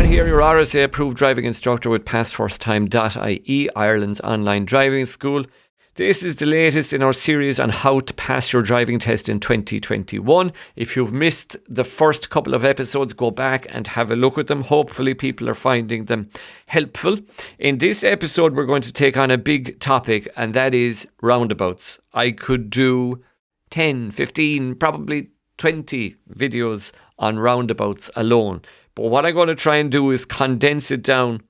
Sean here, your RSA approved driving instructor with PassFirstTime.ie, Ireland's online driving school. This is the latest in our series on how to pass your driving test in 2021. If you've missed the first couple of episodes, go back and have a look at them. Hopefully people are finding them helpful. In this episode, we're going to take on a big topic, and that is roundabouts. I could do 10, 15, probably 20 videos on roundabouts alone. But what I'm going to try and do is condense it down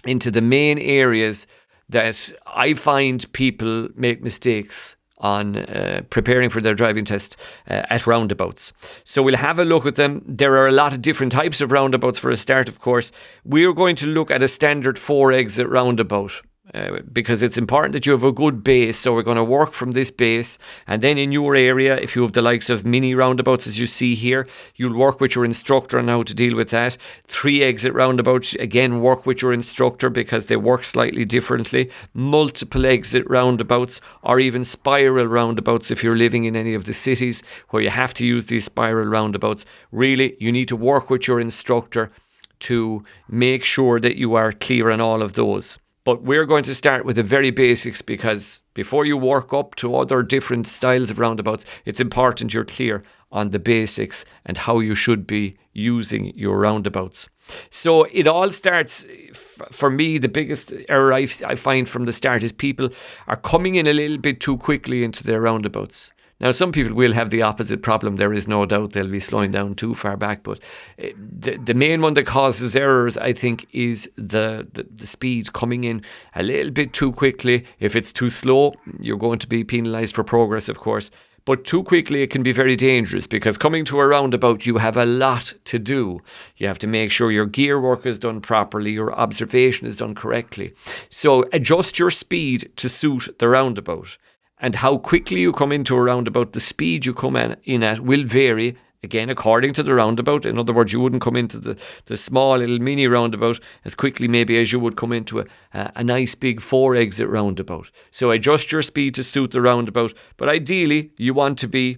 into the main areas that I find people make mistakes on preparing for their driving test at roundabouts. So we'll have a look at them. There are a lot of different types of roundabouts for a start, of course. We're going to look at a standard 4-exit roundabout. Because it's important that you have a good base. So we're going to work from this base, and then in your area, if you have the likes of mini roundabouts as you see here, you'll work with your instructor on how to deal with that. 3-exit roundabouts, again, work with your instructor because they work slightly differently. Multiple exit roundabouts, or even spiral roundabouts if you're living in any of the cities where you have to use these spiral roundabouts. Really, you need to work with your instructor to make sure that you are clear on all of those. But we're going to start with the very basics, because before you work up to other different styles of roundabouts, it's important you're clear on the basics and how you should be using your roundabouts. So it all starts, for me, the biggest error I find from the start is people are coming in a little bit too quickly into their roundabouts. Now, some people will have the opposite problem. There is no doubt they'll be slowing down too far back. But the main one that causes errors, I think, is the speed coming in a little bit too quickly. If it's too slow, you're going to be penalised for progress, of course. But too quickly, it can be very dangerous, because coming to a roundabout, you have a lot to do. You have to make sure your gear work is done properly, your observation is done correctly. So adjust your speed to suit the roundabout. And how quickly you come into a roundabout, the speed you come in at will vary, again, according to the roundabout. In other words, you wouldn't come into the small little mini roundabout as quickly maybe as you would come into a nice big 4-exit roundabout. So adjust your speed to suit the roundabout. But ideally, you want to be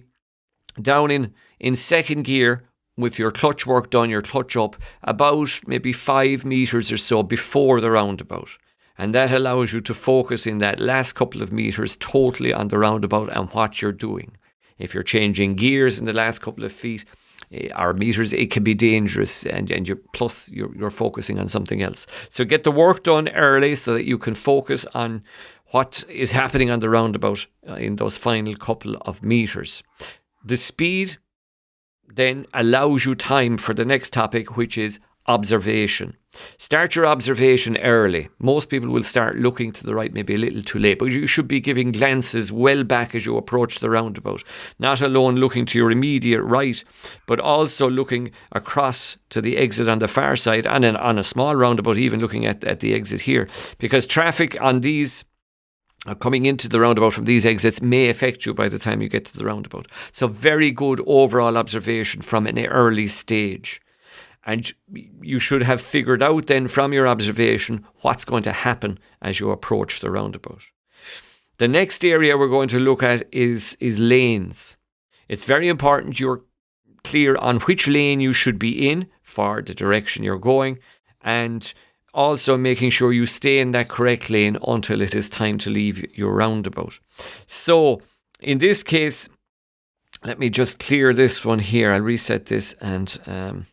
down in second gear with your clutch work done, your clutch up, about maybe 5 meters or so before the roundabout. And that allows you to focus in that last couple of meters totally on the roundabout and what you're doing. If you're changing gears in the last couple of feet or meters, it can be dangerous, and you're focusing on something else. So get the work done early so that you can focus on what is happening on the roundabout in those final couple of meters. The speed then allows you time for the next topic, which is observation. Start your observation early. Most people will start looking to the right maybe a little too late, but you should be giving glances well back as you approach the roundabout. Not alone looking to your immediate right, but also looking across to the exit on the far side, and then on a small roundabout even looking at the exit here, because traffic on these coming into the roundabout from these exits may affect you by the time you get to the roundabout. So very good overall observation from an early stage. And you should have figured out then from your observation what's going to happen as you approach the roundabout. The next area we're going to look at is lanes. It's very important you're clear on which lane you should be in for the direction you're going, and also making sure you stay in that correct lane until it is time to leave your roundabout. So in this case, let me just clear this one here. I'll reset this, and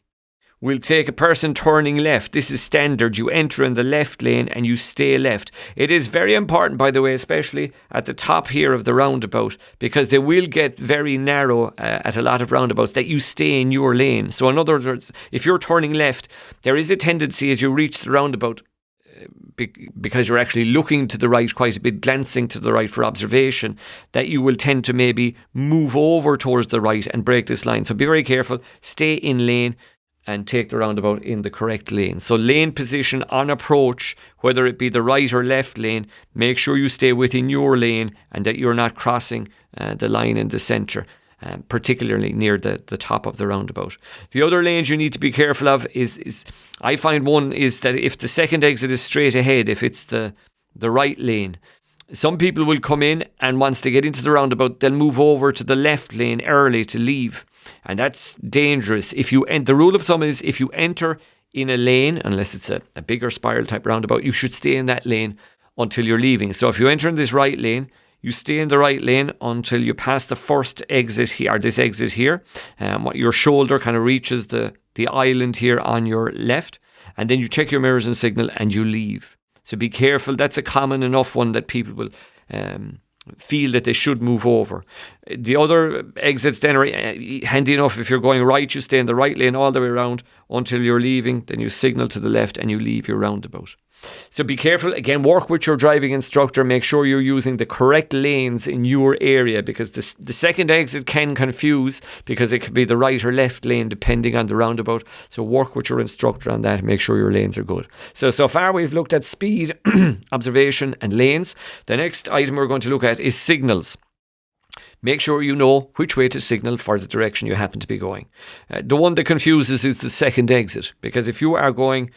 we'll take a person turning left. This is standard. You enter in the left lane and you stay left. It is very important, by the way, especially at the top here of the roundabout, because they will get very narrow at a lot of roundabouts, that you stay in your lane. So in other words, if you're turning left, there is a tendency as you reach the roundabout, because you're actually looking to the right quite a bit, glancing to the right for observation, that you will tend to maybe move over towards the right and break this line. So be very careful. Stay in lane and take the roundabout in the correct lane. So lane position on approach, whether it be the right or left lane, make sure you stay within your lane and that you're not crossing the line in the centre, particularly near the top of the roundabout. The other lanes you need to be careful of is I find one is that if the second exit is straight ahead, if it's the right lane, some people will come in, and once they get into the roundabout, they'll move over to the left lane early to leave. And that's dangerous. The rule of thumb is if you enter in a lane, unless it's a bigger spiral type roundabout, you should stay in that lane until you're leaving. So if you enter in this right lane, you stay in the right lane until you pass the first exit here, or this exit here. Your shoulder kind of reaches the island here on your left, and then you check your mirrors and signal and you leave. So be careful. That's a common enough one that people will feel that they should move over. The other exits then are handy enough. If you're going right, you stay in the right lane all the way around until you're leaving. Then you signal to the left and you leave your roundabout. So be careful. Again, work with your driving instructor. Make sure you're using the correct lanes in your area, because the second exit can confuse, because it could be the right or left lane depending on the roundabout. So work with your instructor on that and make sure your lanes are good. So far we've looked at speed, observation and lanes. The next item we're going to look at is signals. Make sure you know which way to signal for the direction you happen to be going. The one that confuses is the second exit, because if you are going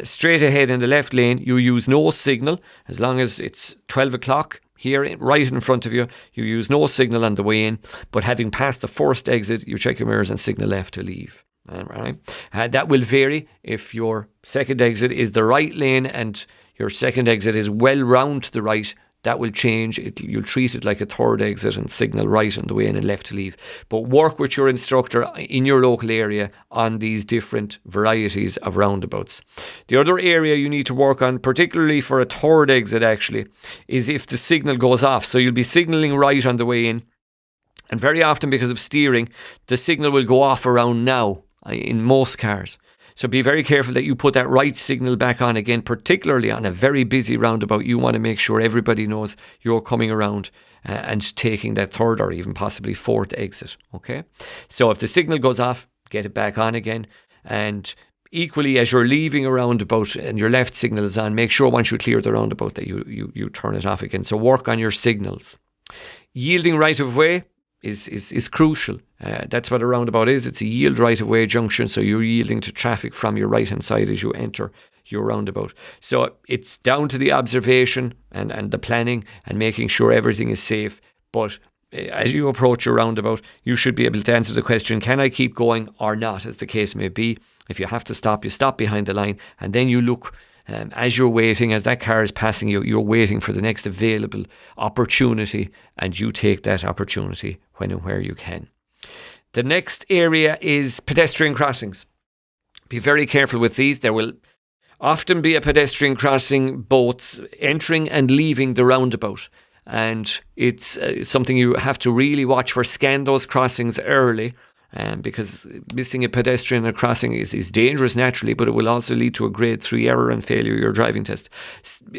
straight ahead in the left lane, you use no signal. As long as it's 12 o'clock here right in front of you, you use no signal on the way in. But having passed the first exit, you check your mirrors and signal left to leave. Right? That will vary if your second exit is the right lane and your second exit is well round to the right. That will change. You'll treat it like a third exit and signal right on the way in and left to leave. But work with your instructor in your local area on these different varieties of roundabouts. The other area you need to work on, particularly for a third exit actually, is if the signal goes off. So you'll be signalling right on the way in, and very often because of steering, the signal will go off around now in most cars. So be very careful that you put that right signal back on again, particularly on a very busy roundabout. You want to make sure everybody knows you're coming around and taking that third or even possibly fourth exit. Okay. So if the signal goes off, get it back on again. And equally, as you're leaving a roundabout and your left signal is on, make sure once you clear the roundabout that you turn it off again. So work on your signals. Yielding right of way is crucial. That's what a roundabout is. It's a yield right of way junction, so you're yielding to traffic from your right hand side as you enter your roundabout. So it's down to the observation and the planning and making sure everything is safe. But as you approach your roundabout, you should be able to answer the question, can I keep going or not, as the case may be. If you have to stop, you stop behind the line, and then you look as you're waiting, as that car is passing you, you're waiting for the next available opportunity, and you take that opportunity when and where you can. The next area is pedestrian crossings. Be very careful with these. There will often be a pedestrian crossing both entering and leaving the roundabout, and it's something you have to really watch for. Scan those crossings early. Because missing a pedestrian at crossing is dangerous naturally, but it will also lead to a grade 3 error and failure your driving test.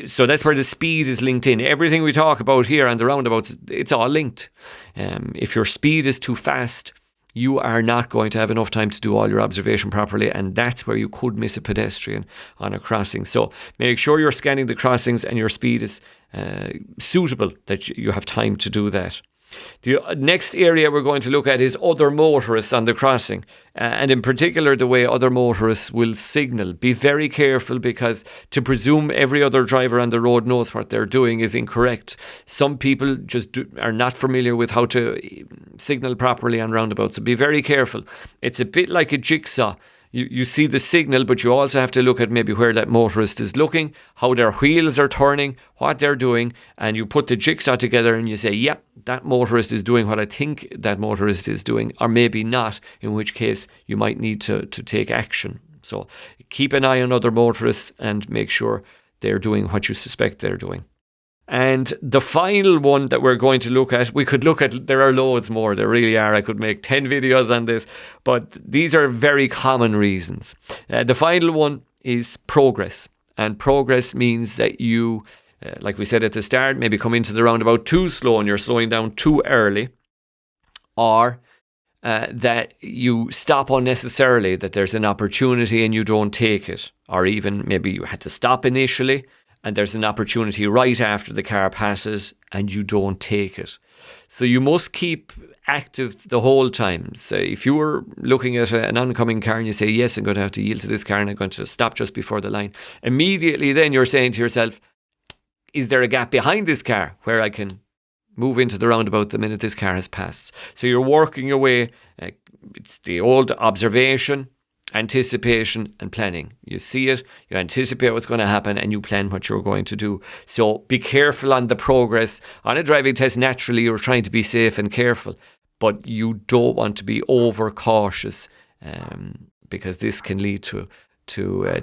So that's where the speed is linked in. Everything we talk about here on the roundabouts, it's all linked. If your speed is too fast, you are not going to have enough time to do all your observation properly, and that's where you could miss a pedestrian on a crossing. So make sure you're scanning the crossings and your speed is suitable, that you have time to do that. The next area we're going to look at is other motorists on the crossing, and in particular the way other motorists will signal. Be very careful, because to presume every other driver on the road knows what they're doing is incorrect. Some people just are not familiar with how to signal properly on roundabouts, so be very careful. It's a bit like a jigsaw. You see the signal, but you also have to look at maybe where that motorist is looking, how their wheels are turning, what they're doing, and you put the jigsaw together and you say, yep, that motorist is doing what I think that motorist is doing, or maybe not, in which case you might need to take action. So keep an eye on other motorists and make sure they're doing what you suspect they're doing. And the final one that we're going to look at, there are loads more, there really are. I could make 10 videos on this, but these are very common reasons. The final one is progress. And progress means that you, like we said at the start, maybe come into the roundabout too slow and you're slowing down too early, or that you stop unnecessarily, that there's an opportunity and you don't take it, or even maybe you had to stop initially and there's an opportunity right after the car passes and you don't take it. So you must keep active the whole time. So if you were looking at an oncoming car and you say, yes, I'm going to have to yield to this car and I'm going to stop just before the line, immediately then you're saying to yourself, is there a gap behind this car where I can move into the roundabout the minute this car has passed? So you're working your way. It's the old observation anticipation and planning. You see it, you anticipate what's going to happen, and you plan what you're going to do. So be careful on the progress. On a driving test, naturally, you're trying to be safe and careful, but you don't want to be overcautious, because this can lead to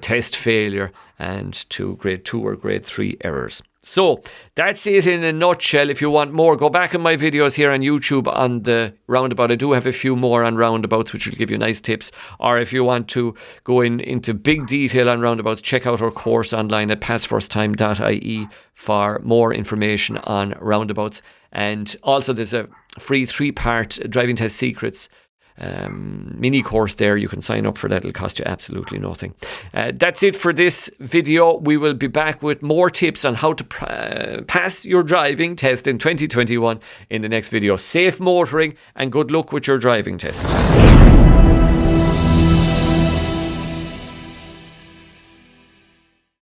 test failure and to grade 2 or grade 3 errors. So that's it in a nutshell. If you want more, go back in my videos here on YouTube on the roundabout. I do have a few more on roundabouts, which will give you nice tips. Or if you want to go into big detail on roundabouts, check out our course online at PassFirstTime.ie for more information on roundabouts. And also there's a free 3-part driving test secrets mini course there. You can sign up for that. It'll cost you absolutely nothing. That's it for this video. We will be back with more tips on how to pass your driving test in 2021 in the next video. Safe motoring and good luck with your driving test.